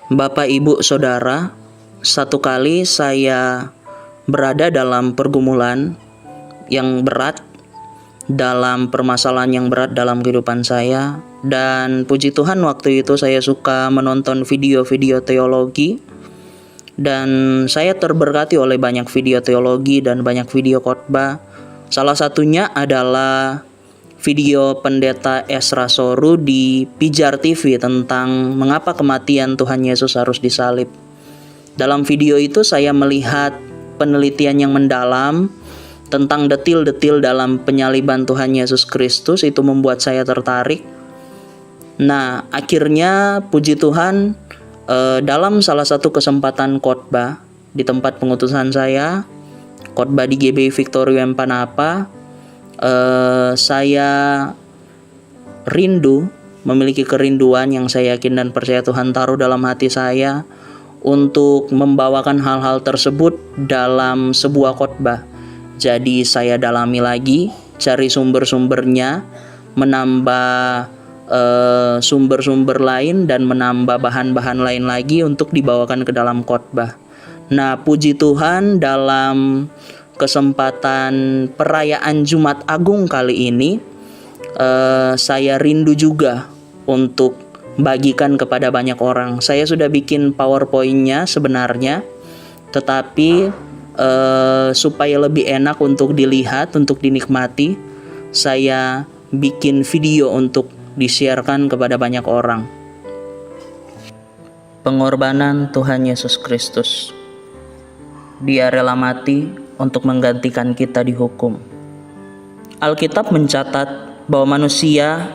Bapak, Ibu, Saudara, satu kali saya berada dalam pergumulan yang berat, dalam permasalahan yang berat dalam kehidupan saya, dan puji Tuhan waktu itu saya suka menonton video-video teologi, dan saya terberkati oleh banyak video teologi dan banyak video khotbah. Salah satunya adalah video Pendeta Esra Soru di Pijar TV tentang mengapa kematian Tuhan Yesus harus disalib. Dalam video itu saya melihat penelitian yang mendalam tentang detil-detil dalam penyaliban Tuhan Yesus Kristus. Itu membuat saya tertarik. Nah, akhirnya puji Tuhan, dalam salah satu kesempatan khotbah di tempat pengutusan saya, khotbah di GBI Victoria Empanapa, saya memiliki kerinduan yang saya yakin dan percaya Tuhan taruh dalam hati saya untuk membawakan hal-hal tersebut dalam sebuah khotbah. Jadi saya dalami lagi, cari sumber-sumbernya, menambah sumber-sumber lain dan menambah bahan-bahan lain lagi untuk dibawakan ke dalam khotbah. Nah, puji Tuhan, dalam kesempatan perayaan Jumat Agung kali ini, saya rindu juga untuk bagikan kepada banyak orang. Saya sudah bikin PowerPoint-nya sebenarnya, tetapi supaya lebih enak untuk dilihat, untuk dinikmati, saya bikin video untuk disiarkan kepada banyak orang. Pengorbanan Tuhan Yesus Kristus. Dia rela mati untuk menggantikan kita dihukum. Alkitab mencatat bahwa manusia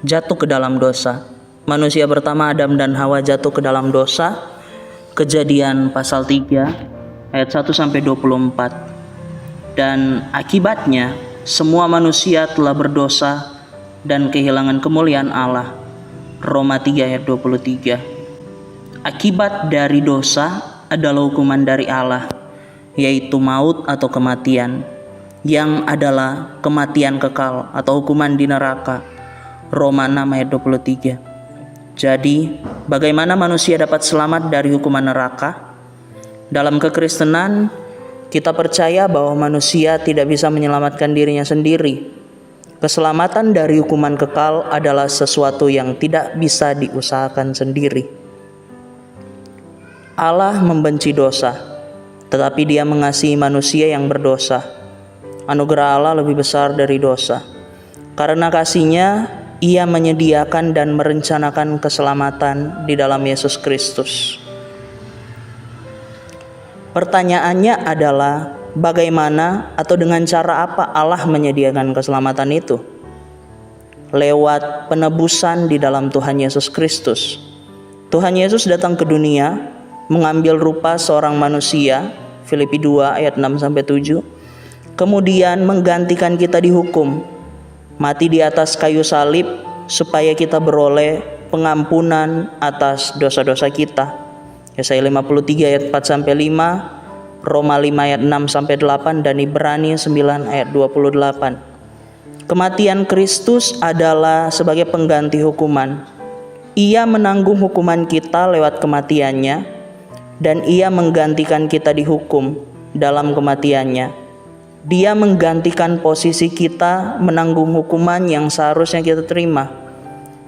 jatuh ke dalam dosa. Manusia pertama Adam dan Hawa jatuh ke dalam dosa. Kejadian pasal 3 ayat 1 sampai 24. Dan akibatnya semua manusia telah berdosa dan kehilangan kemuliaan Allah. Roma 3 ayat 23. Akibat dari dosa adalah hukuman dari Allah, yaitu maut atau kematian, yang adalah kematian kekal atau hukuman di neraka. Roma 6 ayat 23. Jadi, bagaimana manusia dapat selamat dari hukuman neraka? Dalam kekristenan, kita percaya bahwa manusia tidak bisa menyelamatkan dirinya sendiri. Keselamatan dari hukuman kekal adalah sesuatu yang tidak bisa diusahakan sendiri. Allah membenci dosa, tetapi Dia mengasihi manusia yang berdosa. Anugerah Allah lebih besar dari dosa. Karena kasih-Nya, Ia menyediakan dan merencanakan keselamatan di dalam Yesus Kristus. Pertanyaannya adalah, bagaimana atau dengan cara apa Allah menyediakan keselamatan itu? Lewat penebusan di dalam Tuhan Yesus Kristus. Tuhan Yesus datang ke dunia, mengambil rupa seorang manusia, Filipi 2 ayat 6-7, kemudian menggantikan kita dihukum, mati di atas kayu salib supaya kita beroleh pengampunan atas dosa-dosa kita. Yesaya 53 ayat 4-5, Roma 5 ayat 6-8, dan Ibrani 9 ayat 28. Kematian Kristus adalah sebagai pengganti hukuman. Ia menanggung hukuman kita lewat kematiannya, dan Ia menggantikan kita dihukum dalam kematiannya. Dia menggantikan posisi kita menanggung hukuman yang seharusnya kita terima.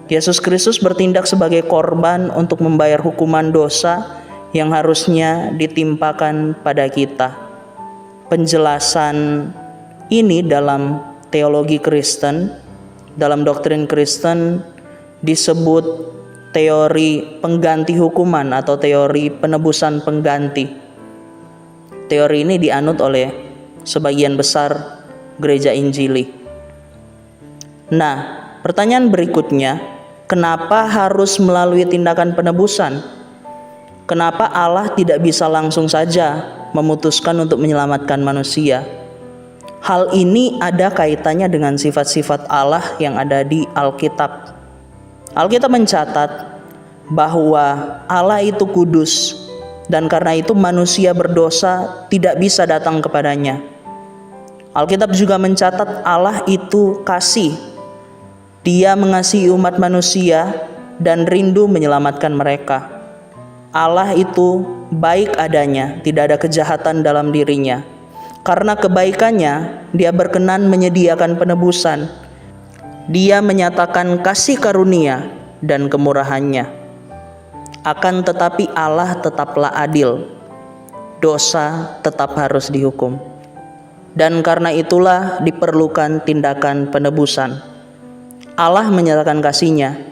Yesus Kristus bertindak sebagai korban untuk membayar hukuman dosa yang harusnya ditimpakan pada kita. Penjelasan ini dalam teologi Kristen, dalam doktrin Kristen, disebut teori pengganti hukuman atau teori penebusan pengganti. Teori ini dianut oleh sebagian besar gereja Injili. Nah, pertanyaan berikutnya, kenapa harus melalui tindakan penebusan? Kenapa Allah tidak bisa langsung saja memutuskan untuk menyelamatkan manusia? Hal ini ada kaitannya dengan sifat-sifat Allah yang ada di Alkitab. Alkitab mencatat bahwa Allah itu kudus, dan karena itu manusia berdosa tidak bisa datang kepadanya. Alkitab juga mencatat Allah itu kasih. Dia mengasihi umat manusia dan rindu menyelamatkan mereka. Allah itu baik adanya, tidak ada kejahatan dalam dirinya. Karena kebaikannya, Dia berkenan menyediakan penebusan. Dia menyatakan kasih karunia dan kemurahannya. Akan tetapi Allah tetaplah adil. Dosa tetap harus dihukum. Dan karena itulah diperlukan tindakan penebusan. Allah menyatakan kasih-Nya.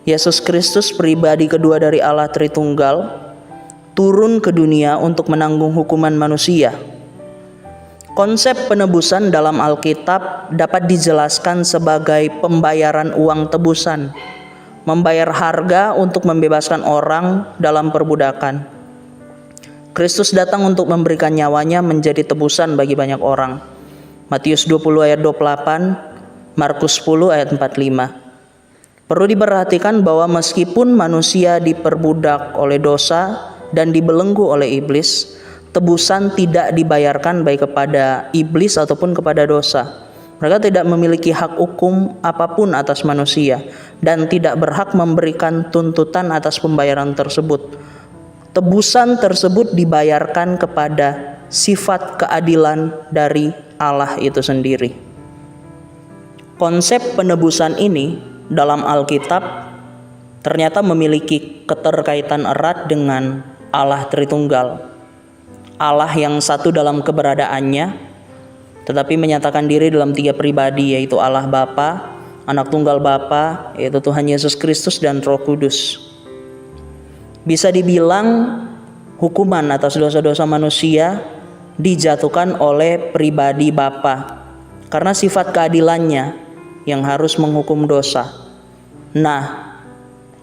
Yesus Kristus, pribadi kedua dari Allah Tritunggal, turun ke dunia untuk menanggung hukuman manusia. Konsep penebusan dalam Alkitab dapat dijelaskan sebagai pembayaran uang tebusan, membayar harga untuk membebaskan orang dalam perbudakan. Kristus datang untuk memberikan nyawanya menjadi tebusan bagi banyak orang. Matius 20 ayat 28, Markus 10 ayat 45. Perlu diperhatikan bahwa meskipun manusia diperbudak oleh dosa dan dibelenggu oleh iblis, tebusan tidak dibayarkan baik kepada iblis ataupun kepada dosa. Mereka tidak memiliki hak hukum apapun atas manusia dan tidak berhak memberikan tuntutan atas pembayaran tersebut. Tebusan tersebut dibayarkan kepada sifat keadilan dari Allah itu sendiri. Konsep penebusan ini dalam Alkitab ternyata memiliki keterkaitan erat dengan Allah Tritunggal. Allah yang satu dalam keberadaannya, tetapi menyatakan diri dalam 3 pribadi, yaitu Allah Bapa, Anak Tunggal Bapa, yaitu Tuhan Yesus Kristus dan Roh Kudus. Bisa dibilang hukuman atas dosa-dosa manusia dijatuhkan oleh pribadi Bapa, karena sifat keadilannya yang harus menghukum dosa. Nah,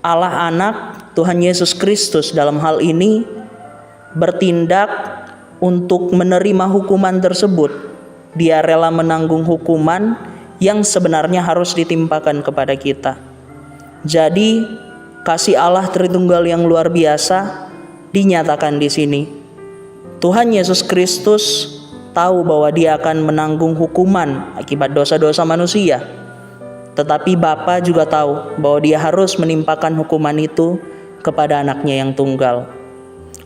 Allah Anak, Tuhan Yesus Kristus dalam hal ini bertindak untuk menerima hukuman tersebut. Dia rela menanggung hukuman yang sebenarnya harus ditimpakan kepada kita. Jadi, kasih Allah Tritunggal yang luar biasa dinyatakan di sini. Tuhan Yesus Kristus tahu bahwa Dia akan menanggung hukuman akibat dosa-dosa manusia. Tetapi Bapa juga tahu bahwa Dia harus menimpakan hukuman itu kepada anaknya yang tunggal.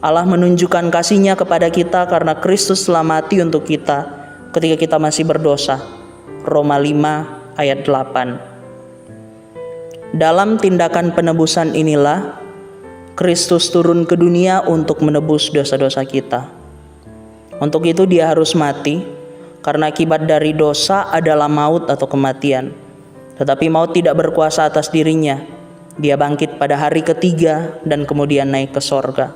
Allah menunjukkan kasih-Nya kepada kita karena Kristus telah mati untuk kita ketika kita masih berdosa. Roma 5 ayat 8. Dalam tindakan penebusan inilah Kristus turun ke dunia untuk menebus dosa-dosa kita. Untuk itu Dia harus mati, karena akibat dari dosa adalah maut atau kematian. Tetapi maut tidak berkuasa atas dirinya. Dia bangkit pada hari ketiga dan kemudian naik ke sorga.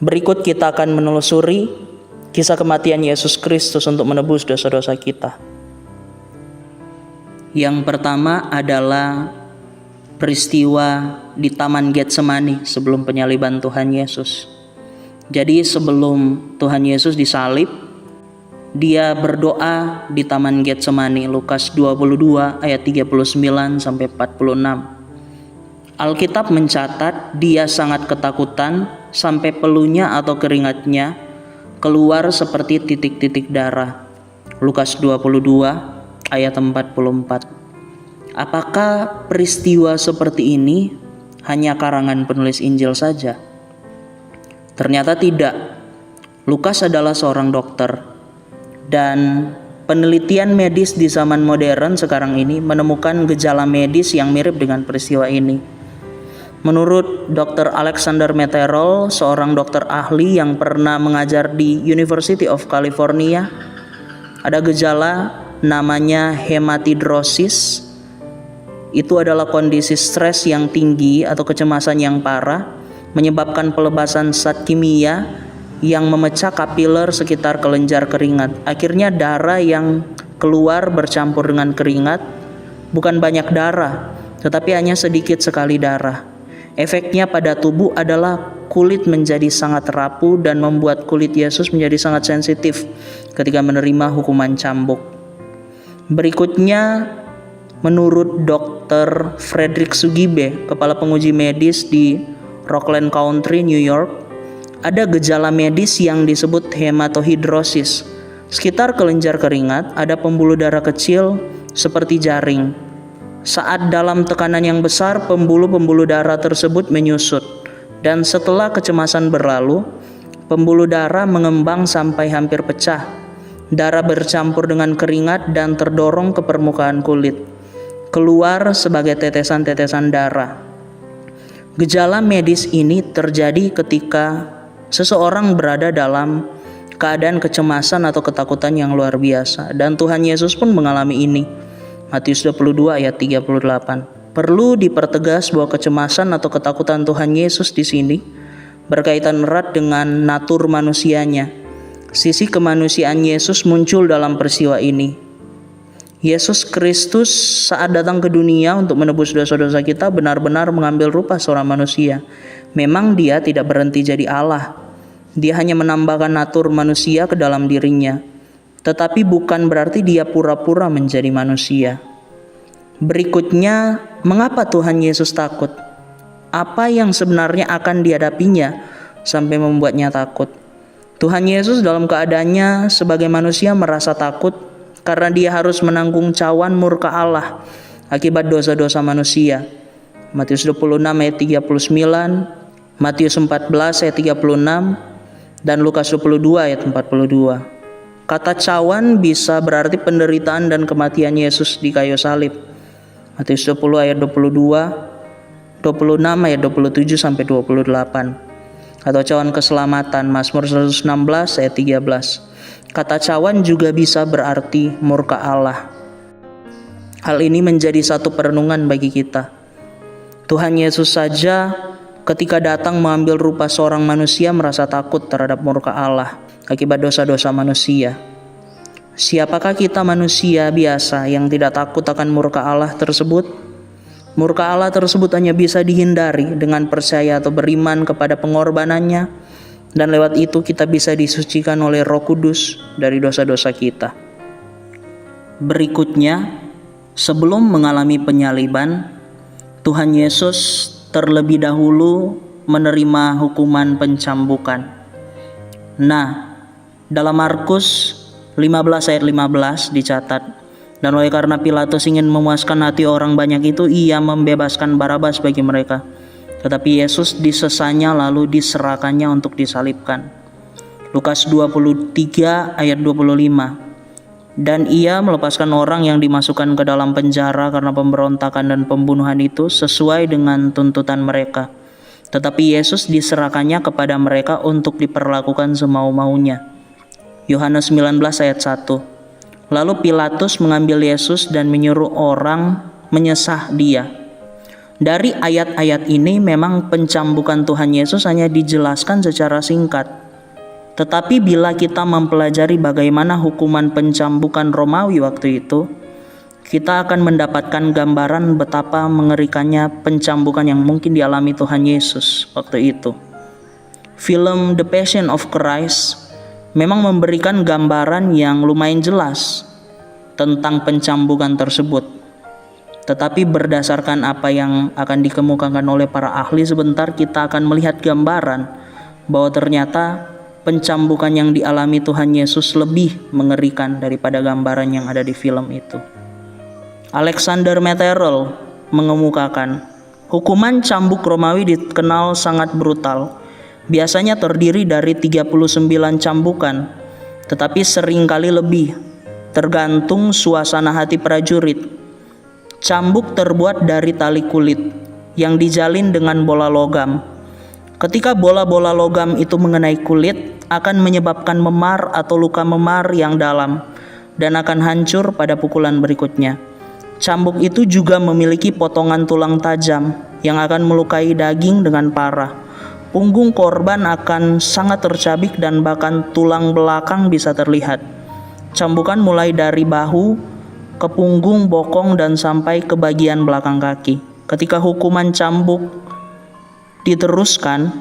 Berikut kita akan menelusuri kisah kematian Yesus Kristus untuk menebus dosa-dosa kita. Yang pertama adalah peristiwa di Taman Getsemani sebelum penyaliban Tuhan Yesus. Jadi sebelum Tuhan Yesus disalib, Dia berdoa di Taman Getsemani, Lukas 22 ayat 39 sampai 46. Alkitab mencatat Dia sangat ketakutan sampai peluhnya atau keringatnya keluar seperti titik-titik darah. Lukas 22 ayat 44. Apakah peristiwa seperti ini hanya karangan penulis Injil saja? Ternyata tidak. Lukas adalah seorang dokter, dan penelitian medis di zaman modern sekarang ini menemukan gejala medis yang mirip dengan peristiwa ini. Menurut Dr. Alexander Metterol, seorang dokter ahli yang pernah mengajar di University of California, ada gejala namanya hematidrosis. Itu adalah kondisi stres yang tinggi atau kecemasan yang parah, menyebabkan pelepasan zat kimia yang memecah kapiler sekitar kelenjar keringat. Akhirnya darah yang keluar bercampur dengan keringat, bukan banyak darah, tetapi hanya sedikit sekali darah. Efeknya pada tubuh adalah kulit menjadi sangat rapuh dan membuat kulit Yesus menjadi sangat sensitif ketika menerima hukuman cambuk. Berikutnya, menurut Dr. Frederick Sugibe, kepala penguji medis di Rockland County, New York, ada gejala medis yang disebut hematohidrosis. Sekitar kelenjar keringat ada pembuluh darah kecil seperti jaring. Saat dalam tekanan yang besar, pembuluh-pembuluh darah tersebut menyusut, dan setelah kecemasan berlalu, pembuluh darah mengembang sampai hampir pecah. Darah bercampur dengan keringat dan terdorong ke permukaan kulit, keluar sebagai tetesan-tetesan darah. Gejala medis ini terjadi ketika seseorang berada dalam keadaan kecemasan atau ketakutan yang luar biasa, dan Tuhan Yesus pun mengalami ini. Matius 22 ayat 38. Perlu dipertegas bahwa kecemasan atau ketakutan Tuhan Yesus di sini berkaitan erat dengan natur manusianya. Sisi kemanusiaan Yesus muncul dalam peristiwa ini. Yesus Kristus saat datang ke dunia untuk menebus dosa-dosa kita benar-benar mengambil rupa seorang manusia. Memang dia tidak berhenti jadi Allah. Dia hanya menambahkan natur manusia ke dalam dirinya. Tetapi bukan berarti dia pura-pura menjadi manusia. Berikutnya, mengapa Tuhan Yesus takut? Apa yang sebenarnya akan dihadapinya sampai membuatnya takut? Tuhan Yesus dalam keadaannya sebagai manusia merasa takut karena dia harus menanggung cawan murka Allah akibat dosa-dosa manusia. Matius 26 ayat 39, Matius 14 ayat 36, dan Lukas 22 ayat 42. Kata cawan bisa berarti penderitaan dan kematian Yesus di kayu salib. Matius 20 ayat 22, 26 ayat 27 sampai 28. Atau cawan keselamatan, Mazmur 116 ayat 13. Kata cawan juga bisa berarti murka Allah. Hal ini menjadi satu perenungan bagi kita. Tuhan Yesus saja ketika datang mengambil rupa seorang manusia merasa takut terhadap murka Allah akibat dosa-dosa manusia. Siapakah kita manusia biasa yang tidak takut akan murka Allah tersebut? Murka Allah tersebut hanya bisa dihindari dengan percaya atau beriman kepada pengorbanannya, dan lewat itu kita bisa disucikan oleh Roh Kudus dari dosa-dosa kita. Berikutnya, sebelum mengalami penyaliban, Tuhan Yesus terlebih dahulu menerima hukuman pencambukan. Nah, dalam Markus 15 ayat 15 dicatat, dan oleh karena Pilatus ingin memuaskan hati orang banyak itu, ia membebaskan Barabas bagi mereka. Tetapi Yesus disesanya lalu diserahkannya untuk disalibkan. Lukas 23 ayat 25. Dan ia melepaskan orang yang dimasukkan ke dalam penjara karena pemberontakan dan pembunuhan itu sesuai dengan tuntutan mereka. Tetapi Yesus diserahkannya kepada mereka untuk diperlakukan semau-maunya. Yohanes 19 ayat 1. Lalu Pilatus mengambil Yesus dan menyuruh orang menyesah dia. Dari ayat-ayat ini memang pencambukan Tuhan Yesus hanya dijelaskan secara singkat. Tetapi bila kita mempelajari bagaimana hukuman pencambukan Romawi waktu itu, kita akan mendapatkan gambaran betapa mengerikannya pencambukan yang mungkin dialami Tuhan Yesus waktu itu. Film The Passion of Christ memang memberikan gambaran yang lumayan jelas tentang pencambukan tersebut. Tetapi berdasarkan apa yang akan dikemukakan oleh para ahli sebentar, kita akan melihat gambaran bahwa ternyata pencambukan yang dialami Tuhan Yesus lebih mengerikan daripada gambaran yang ada di film itu. Alexander Metherell mengemukakan, hukuman cambuk Romawi dikenal sangat brutal. Biasanya terdiri dari 39 cambukan, tetapi seringkali lebih, tergantung suasana hati prajurit. Cambuk terbuat dari tali kulit yang dijalin dengan bola logam. Ketika bola-bola logam itu mengenai kulit, akan menyebabkan memar atau luka memar yang dalam dan akan hancur pada pukulan berikutnya. Cambuk itu juga memiliki potongan tulang tajam yang akan melukai daging dengan parah. Punggung korban akan sangat tercabik dan bahkan tulang belakang bisa terlihat. Cambukan mulai dari bahu ke punggung, bokong, dan sampai ke bagian belakang kaki. Ketika hukuman cambuk diteruskan,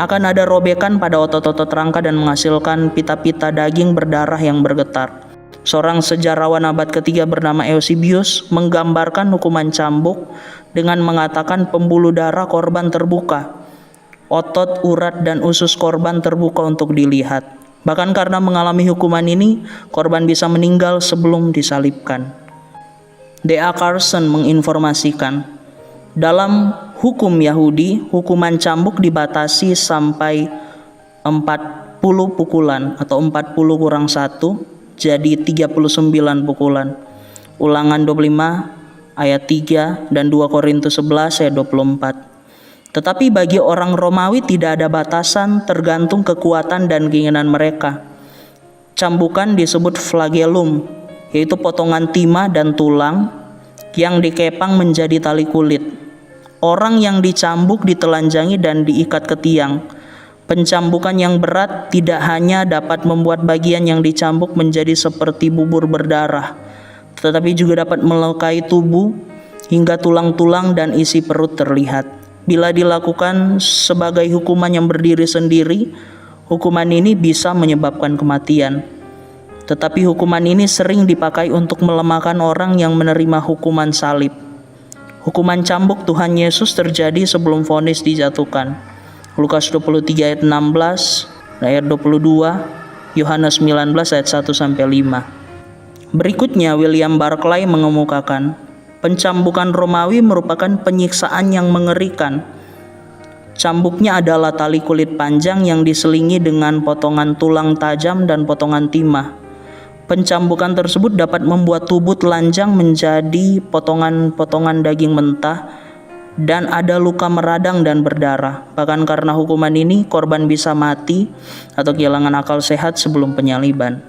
akan ada robekan pada otot-otot rangka dan menghasilkan pita-pita daging berdarah yang bergetar. Seorang sejarawan abad ketiga bernama Eusebius menggambarkan hukuman cambuk dengan mengatakan pembuluh darah korban terbuka, otot, urat, dan usus korban terbuka untuk dilihat. Bahkan karena mengalami hukuman ini, korban bisa meninggal sebelum disalibkan. D.A. Carson menginformasikan, dalam hukum Yahudi, hukuman cambuk dibatasi sampai 40 pukulan atau 40 kurang 1 jadi 39 pukulan. Ulangan 25 ayat 3 dan 2 Korintus 11 ayat 24. Tetapi bagi orang Romawi tidak ada batasan, tergantung kekuatan dan keinginan mereka. Cambukan disebut flagellum, yaitu potongan timah dan tulang yang dikepang menjadi tali kulit. Orang yang dicambuk ditelanjangi dan diikat ke tiang. Pencambukan yang berat tidak hanya dapat membuat bagian yang dicambuk menjadi seperti bubur berdarah, tetapi juga dapat melukai tubuh hingga tulang-tulang dan isi perut terlihat. Bila dilakukan sebagai hukuman yang berdiri sendiri, hukuman ini bisa menyebabkan kematian. Tetapi hukuman ini sering dipakai untuk melemahkan orang yang menerima hukuman salib. Hukuman cambuk Tuhan Yesus terjadi sebelum vonis dijatuhkan. Lukas 23 ayat 16, ayat 22, Yohanes 19 ayat 1 sampai 5. Berikutnya William Barclay mengemukakan, pencambukan Romawi merupakan penyiksaan yang mengerikan. Cambuknya adalah tali kulit panjang yang diselingi dengan potongan tulang tajam dan potongan timah. Pencambukan tersebut dapat membuat tubuh telanjang menjadi potongan-potongan daging mentah dan ada luka meradang dan berdarah. Bahkan karena hukuman ini, korban bisa mati atau kehilangan akal sehat sebelum penyaliban.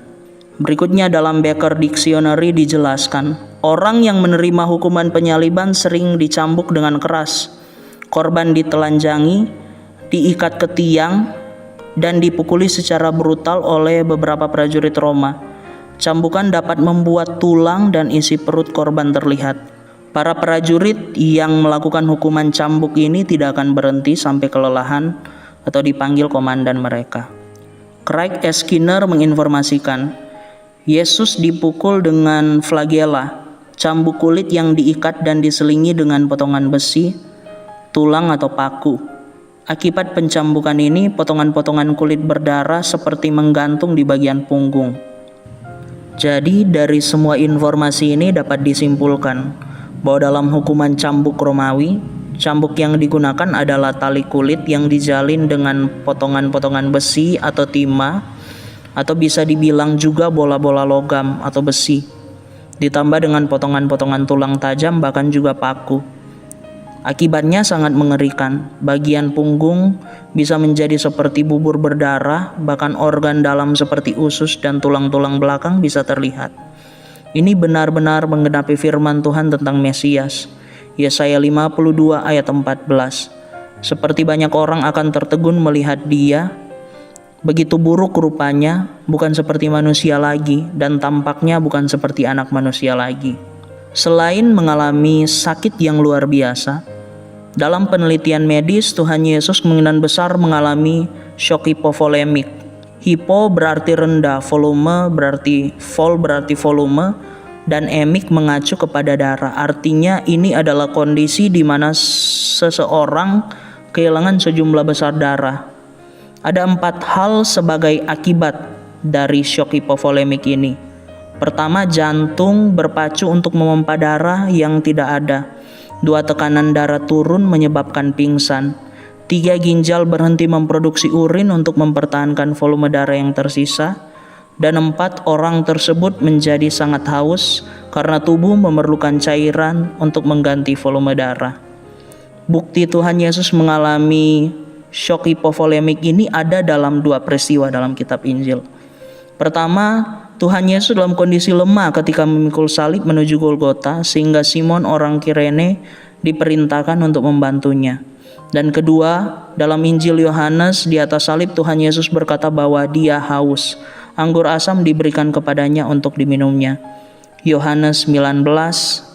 Berikutnya dalam Becker Dictionary dijelaskan, orang yang menerima hukuman penyaliban sering dicambuk dengan keras. Korban ditelanjangi, diikat ke tiang, dan dipukuli secara brutal oleh beberapa prajurit Roma. Cambukan dapat membuat tulang dan isi perut korban terlihat. Para prajurit yang melakukan hukuman cambuk ini tidak akan berhenti sampai kelelahan atau dipanggil komandan mereka. Craig S. Skinner menginformasikan, Yesus dipukul dengan flagella, cambuk kulit yang diikat dan diselingi dengan potongan besi, tulang atau paku. Akibat pencambukan ini, potongan-potongan kulit berdarah seperti menggantung di bagian punggung. Jadi dari semua informasi ini dapat disimpulkan bahwa dalam hukuman cambuk Romawi, cambuk yang digunakan adalah tali kulit yang dijalin dengan potongan-potongan besi atau timah, atau bisa dibilang juga bola-bola logam atau besi, ditambah dengan potongan-potongan tulang tajam bahkan juga paku. Akibatnya sangat mengerikan. Bagian punggung bisa menjadi seperti bubur berdarah, bahkan organ dalam seperti usus dan tulang-tulang belakang bisa terlihat. Ini benar-benar menggenapi firman Tuhan tentang Mesias, Yesaya 52 ayat 14. Seperti banyak orang akan tertegun melihat dia, begitu buruk rupanya, bukan seperti manusia lagi, dan tampaknya bukan seperti anak manusia lagi. Selain mengalami sakit yang luar biasa, dalam penelitian medis, Tuhan Yesus kemungkinan besar mengalami shock hipovolemik. Hipo berarti rendah, volume berarti volume, dan emik mengacu kepada darah. Artinya ini adalah kondisi di mana seseorang kehilangan sejumlah besar darah. Ada 4 hal sebagai akibat dari shock hipovolemik ini. Pertama, jantung berpacu untuk memompa darah yang tidak ada. 2, tekanan darah turun menyebabkan pingsan. 3, ginjal berhenti memproduksi urin untuk mempertahankan volume darah yang tersisa. Dan 4, orang tersebut menjadi sangat haus karena tubuh memerlukan cairan untuk mengganti volume darah. Bukti Tuhan Yesus mengalami shock hipovolemik ini ada dalam 2 peristiwa dalam kitab Injil. Pertama, Tuhan Yesus dalam kondisi lemah ketika memikul salib menuju Golgota, sehingga Simon orang Kirene diperintahkan untuk membantunya. Dan kedua, dalam Injil Yohanes di atas salib Tuhan Yesus berkata bahwa dia haus. Anggur asam diberikan kepadanya untuk diminumnya. Yohanes 19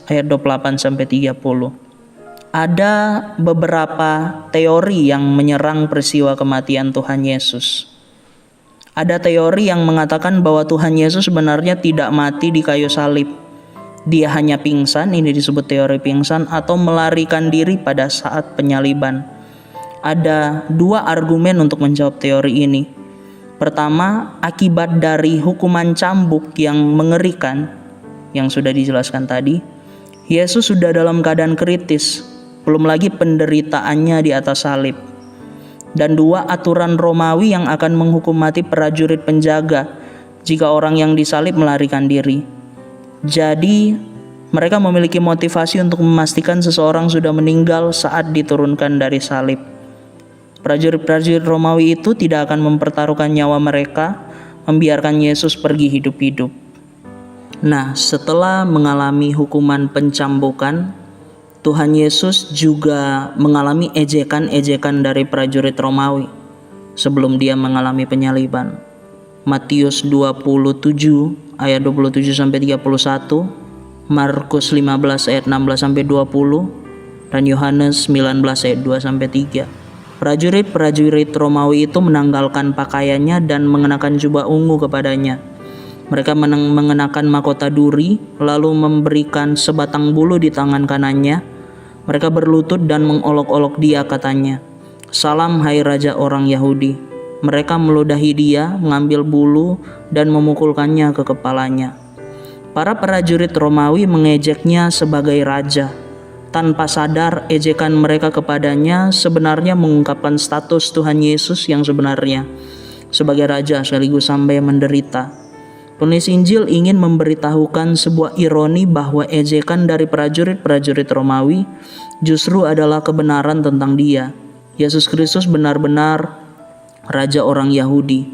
ayat 28-30. Ada beberapa teori yang menyerang peristiwa kematian Tuhan Yesus. Ada teori yang mengatakan bahwa Tuhan Yesus sebenarnya tidak mati di kayu salib. Dia hanya pingsan, ini disebut teori pingsan, atau melarikan diri pada saat penyaliban. Ada 2 argumen untuk menjawab teori ini. Pertama, akibat dari hukuman cambuk yang mengerikan, yang sudah dijelaskan tadi, Yesus sudah dalam keadaan kritis, belum lagi penderitaannya di atas salib. Dan 2 aturan Romawi yang akan menghukum mati prajurit penjaga jika orang yang disalib melarikan diri. Jadi, mereka memiliki motivasi untuk memastikan seseorang sudah meninggal saat diturunkan dari salib. Prajurit-prajurit Romawi itu tidak akan mempertaruhkan nyawa mereka, membiarkan Yesus pergi hidup-hidup. Nah, setelah mengalami hukuman pencambukan, Tuhan Yesus juga mengalami ejekan-ejekan dari prajurit Romawi sebelum dia mengalami penyaliban. Matius 27 ayat 27 sampai 31, Markus 15 ayat 16 sampai 20, dan Yohanes 19 ayat 2 sampai 3. Prajurit-prajurit Romawi itu menanggalkan pakaiannya dan mengenakan jubah ungu kepadanya. Mereka mengenakan mahkota duri, lalu memberikan sebatang bulu di tangan kanannya. Mereka berlutut dan mengolok-olok dia, katanya, "Salam hai Raja orang Yahudi." Mereka meludahi dia, mengambil bulu, dan memukulkannya ke kepalanya. Para prajurit Romawi mengejeknya sebagai raja. Tanpa sadar, ejekan mereka kepadanya sebenarnya mengungkapkan status Tuhan Yesus yang sebenarnya sebagai raja sekaligus sampai menderita. Penulis Injil ingin memberitahukan sebuah ironi bahwa ejekan dari prajurit-prajurit Romawi justru adalah kebenaran tentang dia. Yesus Kristus benar-benar Raja orang Yahudi.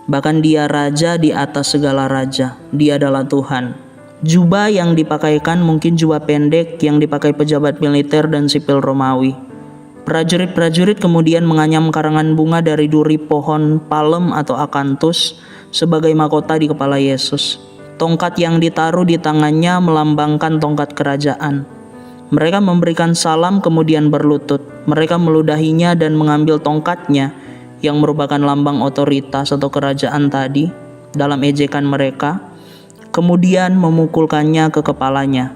Bahkan dia raja di atas segala raja. Dia adalah Tuhan. Jubah yang dipakaikan mungkin jubah pendek yang dipakai pejabat militer dan sipil Romawi. Prajurit-prajurit kemudian menganyam karangan bunga dari duri pohon palem atau akantus sebagai mahkota di kepala Yesus. Tongkat yang ditaruh di tangannya melambangkan tongkat kerajaan. Mereka memberikan salam kemudian berlutut. Mereka meludahinya dan mengambil tongkatnya yang merupakan lambang otoritas atau kerajaan tadi dalam ejekan mereka, kemudian memukulkannya ke kepalanya.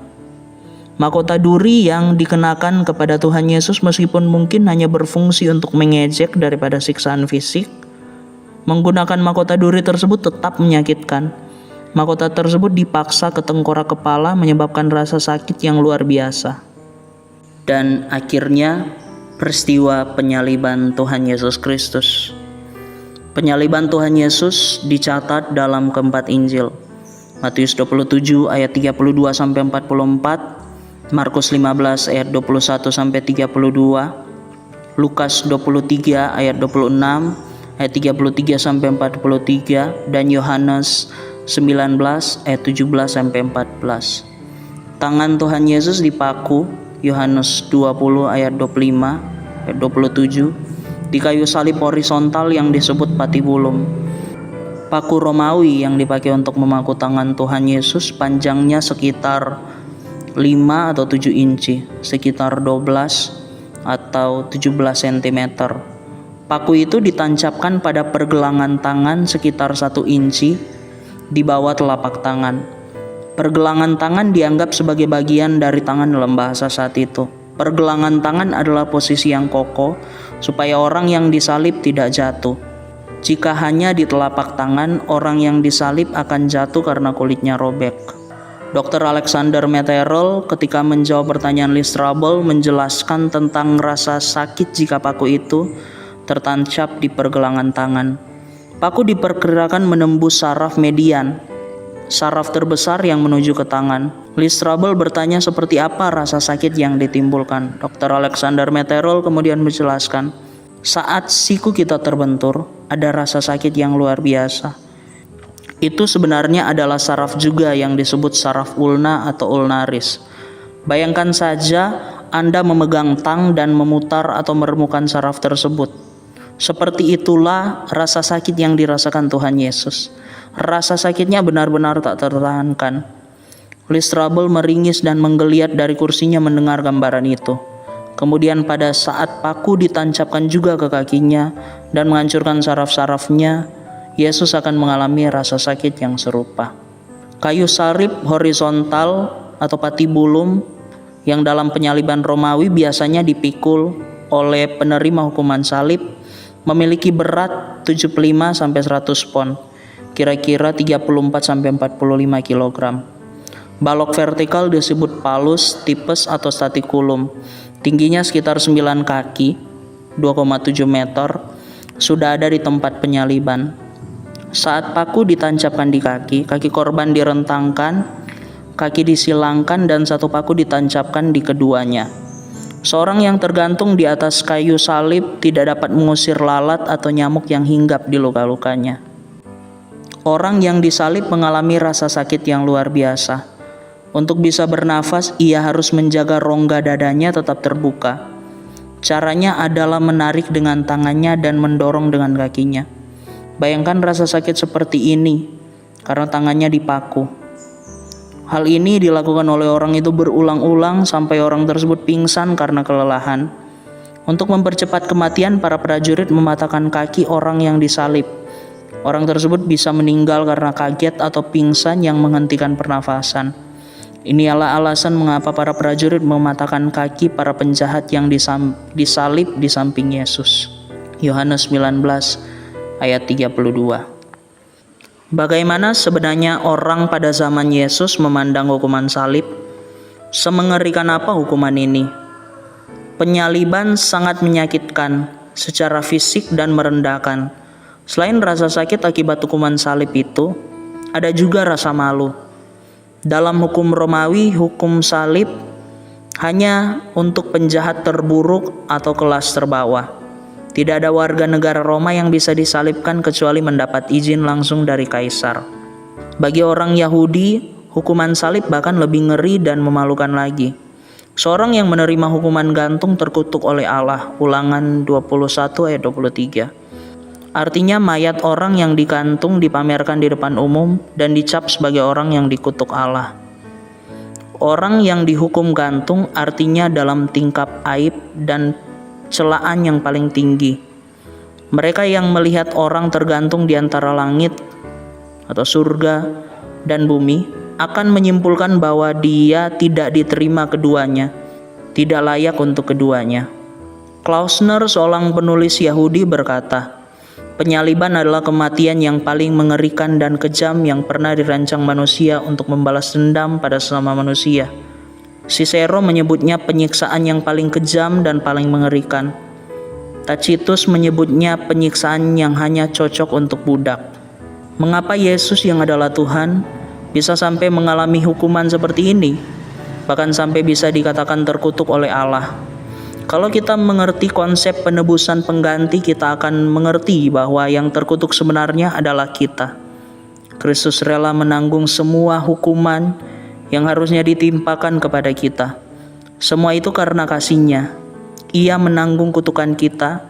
Mahkota duri yang dikenakan kepada Tuhan Yesus meskipun mungkin hanya berfungsi untuk mengejek daripada siksaan fisik, menggunakan mahkota duri tersebut tetap menyakitkan. Mahkota tersebut dipaksa ke tengkorak kepala, menyebabkan rasa sakit yang luar biasa. Dan akhirnya peristiwa penyaliban Tuhan Yesus Kristus. Penyaliban Tuhan Yesus dicatat dalam keempat Injil. Matius 27 ayat 32 sampai 44, Markus 15 ayat 21 sampai 32, Lukas 23 ayat 26 ayat 33 sampai 43, dan Yohanes 19 ayat 17 sampai 14. Tangan Tuhan Yesus dipaku, Yohanes 20 ayat 25 ayat 27, di kayu salib horizontal yang disebut patibulum. Paku Romawi yang dipakai untuk memaku tangan Tuhan Yesus panjangnya sekitar 5 atau 7 inci, sekitar 12 atau 17 cm. Paku itu ditancapkan pada pergelangan tangan sekitar 1 inci di bawah telapak tangan. Pergelangan tangan dianggap sebagai bagian dari tangan dalam bahasa saat itu. Pergelangan tangan adalah posisi yang kokoh supaya orang yang disalib tidak jatuh. Jika hanya di telapak tangan, orang yang disalib akan jatuh karena kulitnya robek. Dr. Alexander Metherell ketika menjawab pertanyaan Lee Strobel menjelaskan tentang rasa sakit jika paku itu tertancap di pergelangan tangan. Paku diperkirakan menembus saraf median, saraf terbesar yang menuju ke tangan. Lee Strobel bertanya seperti apa rasa sakit yang ditimbulkan. Dr. Alexander Metherell kemudian menjelaskan, saat siku kita terbentur, ada rasa sakit yang luar biasa. Itu sebenarnya adalah saraf juga yang disebut saraf ulna atau ulnaris. Bayangkan saja Anda memegang tang dan memutar atau meremukan saraf tersebut. Seperti itulah rasa sakit yang dirasakan Tuhan Yesus. Rasa sakitnya benar-benar tak tertahankan. Lee Strobel meringis dan menggeliat dari kursinya mendengar gambaran itu. Kemudian pada saat paku ditancapkan juga ke kakinya dan menghancurkan saraf-sarafnya, Yesus akan mengalami rasa sakit yang serupa. Kayu salib horizontal atau patibulum yang dalam penyaliban Romawi biasanya dipikul oleh penerima hukuman salib memiliki berat 75 sampai 100 pon, kira-kira 34 sampai 45 kg. Balok vertikal disebut palus, tipes atau staticulum. Tingginya sekitar 9 kaki, 2,7 meter, sudah ada di tempat penyaliban. Saat paku ditancapkan di kaki, kaki korban direntangkan, kaki disilangkan, dan satu paku ditancapkan di keduanya. Seorang yang tergantung di atas kayu salib tidak dapat mengusir lalat atau nyamuk yang hinggap di luka-lukanya. Orang yang disalib mengalami rasa sakit yang luar biasa. Untuk bisa bernafas, ia harus menjaga rongga dadanya tetap terbuka. Caranya adalah menarik dengan tangannya dan mendorong dengan kakinya. Bayangkan rasa sakit seperti ini karena tangannya dipaku. Hal ini dilakukan oleh orang itu berulang-ulang sampai orang tersebut pingsan karena kelelahan. Untuk mempercepat kematian, para prajurit mematahkan kaki orang yang disalib. Orang tersebut bisa meninggal karena kaget atau pingsan yang menghentikan pernafasan. Inilah alasan mengapa para prajurit mematahkan kaki para penjahat yang disalib di samping Yesus. Yohanes 19 ayat 32. Bagaimana sebenarnya orang pada zaman Yesus memandang hukuman salib? Semengerikan apa hukuman ini? Penyaliban sangat menyakitkan secara fisik dan merendahkan. Selain rasa sakit akibat hukuman salib itu, ada juga rasa malu. Dalam hukum Romawi, hukum salib hanya untuk penjahat terburuk atau kelas terbawah. Tidak ada warga negara Roma yang bisa disalibkan kecuali mendapat izin langsung dari kaisar. Bagi orang Yahudi, hukuman salib bahkan lebih ngeri dan memalukan lagi. Seorang yang menerima hukuman gantung terkutuk oleh Allah. Ulangan 21 ayat 23. Artinya mayat orang yang digantung dipamerkan di depan umum dan dicap sebagai orang yang dikutuk Allah. Orang yang dihukum gantung artinya dalam tingkap aib dan celaan yang paling tinggi. Mereka yang melihat orang tergantung di antara langit atau surga dan bumi akan menyimpulkan bahwa dia tidak diterima keduanya, tidak layak untuk keduanya. Klausner, seorang penulis Yahudi, berkata, penyaliban adalah kematian yang paling mengerikan dan kejam yang pernah dirancang manusia untuk membalas dendam pada sesama manusia. Cicero menyebutnya penyiksaan yang paling kejam dan paling mengerikan. Tacitus menyebutnya penyiksaan yang hanya cocok untuk budak. Mengapa Yesus yang adalah Tuhan bisa sampai mengalami hukuman seperti ini? Bahkan sampai bisa dikatakan terkutuk oleh Allah. Kalau kita mengerti konsep penebusan pengganti, kita akan mengerti bahwa yang terkutuk sebenarnya adalah kita. Kristus rela menanggung semua hukuman yang harusnya ditimpakan kepada kita. Semua itu karena kasih-Nya. Ia menanggung kutukan kita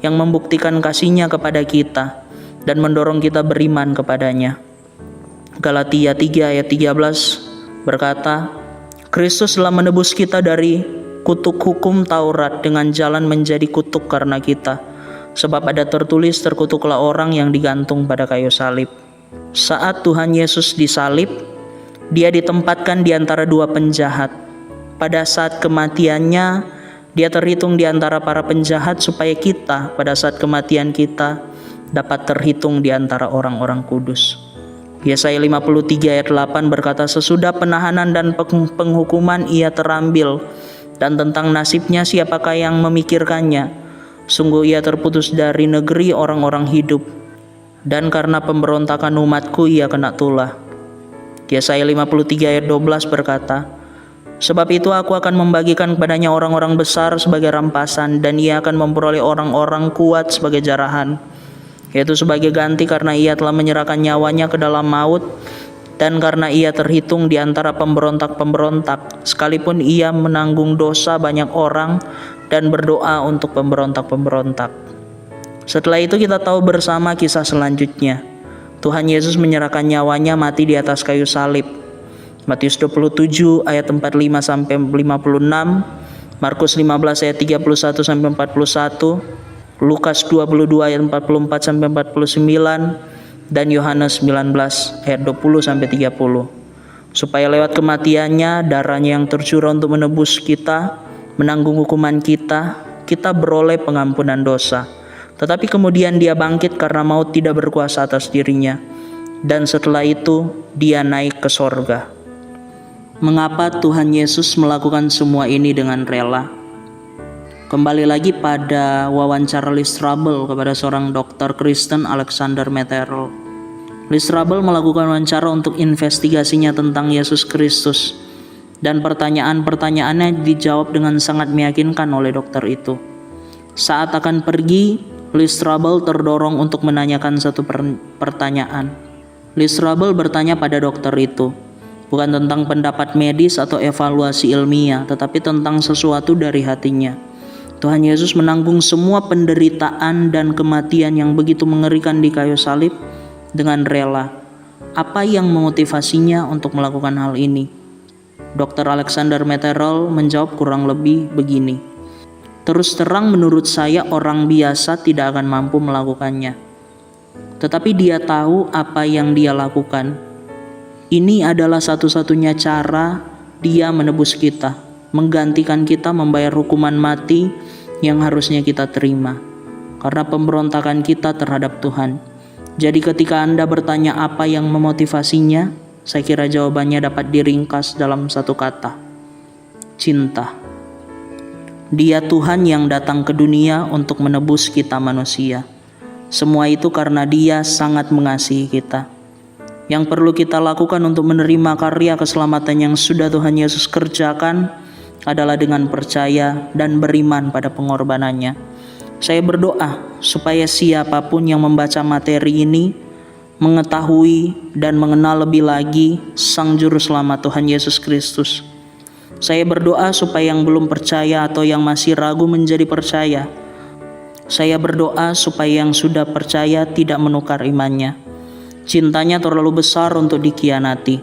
yang membuktikan kasih-Nya kepada kita dan mendorong kita beriman kepadanya. Galatia 3 ayat 13 berkata, Kristus telah menebus kita dari kutuk hukum Taurat dengan jalan menjadi kutuk karena kita. Sebab ada tertulis, terkutuklah orang yang digantung pada kayu salib. Saat Tuhan Yesus disalib, Dia ditempatkan di antara dua penjahat. Pada saat kematiannya, Dia terhitung di antara para penjahat supaya kita pada saat kematian kita dapat terhitung di antara orang-orang kudus. Yesaya 53 ayat 8 berkata, sesudah penahanan dan penghukuman ia terambil, dan tentang nasibnya siapakah yang memikirkannya? Sungguh ia terputus dari negeri orang-orang hidup, dan karena pemberontakan umatku ia kena tulah. Yesaya 53 ayat 12 berkata, sebab itu aku akan membagikan kepadanya orang-orang besar sebagai rampasan, dan ia akan memperoleh orang-orang kuat sebagai jarahan, yaitu sebagai ganti karena ia telah menyerahkan nyawanya ke dalam maut, dan karena ia terhitung di antara pemberontak-pemberontak, sekalipun ia menanggung dosa banyak orang dan berdoa untuk pemberontak-pemberontak. Setelah itu kita tahu bersama kisah selanjutnya. Tuhan Yesus menyerahkan nyawanya mati di atas kayu salib. Matius 27 ayat 45 sampai 56, Markus 15 ayat 31 sampai 41, Lukas 22 ayat 44 sampai 49, dan Yohanes 19 ayat 20 sampai 30. Supaya lewat kematiannya, darahnya yang tercurah untuk menebus kita, menanggung hukuman kita, kita beroleh pengampunan dosa. Tetapi kemudian Dia bangkit karena maut tidak berkuasa atas dirinya, dan setelah itu Dia naik ke sorga. Mengapa Tuhan Yesus melakukan semua ini dengan rela? Kembali lagi pada wawancara Lee Strobel kepada seorang dokter Kristen, Alexander Metherell. Lee Strobel melakukan wawancara untuk investigasinya tentang Yesus Kristus, dan pertanyaan-pertanyaannya dijawab dengan sangat meyakinkan oleh dokter itu. Saat akan pergi, Lee Strobel terdorong untuk menanyakan satu pertanyaan. Lee Strobel bertanya pada dokter itu, bukan tentang pendapat medis atau evaluasi ilmiah, tetapi tentang sesuatu dari hatinya. Tuhan Yesus menanggung semua penderitaan dan kematian yang begitu mengerikan di kayu salib dengan rela. Apa yang memotivasinya untuk melakukan hal ini? Dr. Alexander Metherell menjawab kurang lebih begini. Terus terang menurut saya orang biasa tidak akan mampu melakukannya. Tetapi dia tahu apa yang dia lakukan. Ini adalah satu-satunya cara dia menebus kita, menggantikan kita membayar hukuman mati yang harusnya kita terima karena pemberontakan kita terhadap Tuhan. Jadi ketika Anda bertanya apa yang memotivasinya, saya kira jawabannya dapat diringkas dalam satu kata: cinta. Dia Tuhan yang datang ke dunia untuk menebus kita manusia. Semua itu karena Dia sangat mengasihi kita. Yang perlu kita lakukan untuk menerima karya keselamatan yang sudah Tuhan Yesus kerjakan adalah dengan percaya dan beriman pada pengorbanannya. Saya berdoa supaya siapapun yang membaca materi ini mengetahui dan mengenal lebih lagi Sang Juru Selamat Tuhan Yesus Kristus. Saya berdoa supaya yang belum percaya atau yang masih ragu menjadi percaya. Saya berdoa supaya yang sudah percaya tidak menukar imannya. Cintanya terlalu besar untuk dikhianati,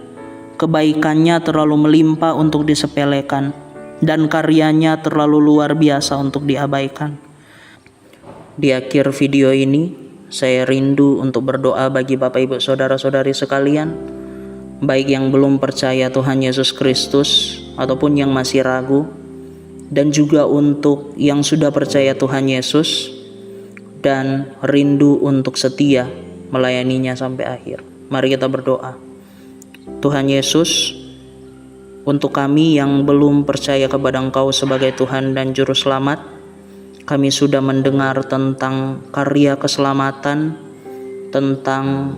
kebaikannya terlalu melimpah untuk disepelekan, dan karyanya terlalu luar biasa untuk diabaikan. Di akhir video ini, saya rindu untuk berdoa bagi Bapak Ibu Saudara-saudari sekalian, baik yang belum percaya Tuhan Yesus Kristus ataupun yang masih ragu, dan juga untuk yang sudah percaya Tuhan Yesus dan rindu untuk setia melayaninya sampai akhir. Mari kita berdoa. Tuhan Yesus, untuk kami yang belum percaya kepada Engkau sebagai Tuhan dan Juru Selamat, kami sudah mendengar tentang karya keselamatan, tentang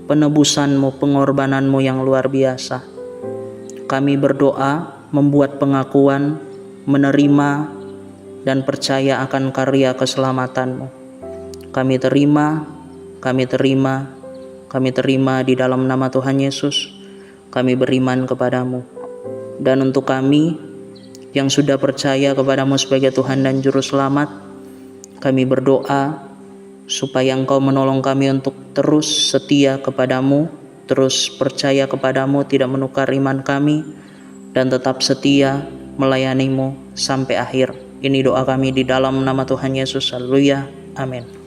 penebusan-Mu, pengorbanan-Mu yang luar biasa. Kami berdoa, membuat pengakuan, menerima, dan percaya akan karya keselamatan-Mu. Kami terima di dalam nama Tuhan Yesus. Kami beriman kepadamu. Dan untuk kami yang sudah percaya kepadamu sebagai Tuhan dan Juru Selamat, kami berdoa supaya Engkau menolong kami untuk terus setia kepadamu, terus percaya kepadamu, tidak menukar iman kami, dan tetap setia melayanimu sampai akhir. Ini doa kami di dalam nama Tuhan Yesus. Haleluya. Amin.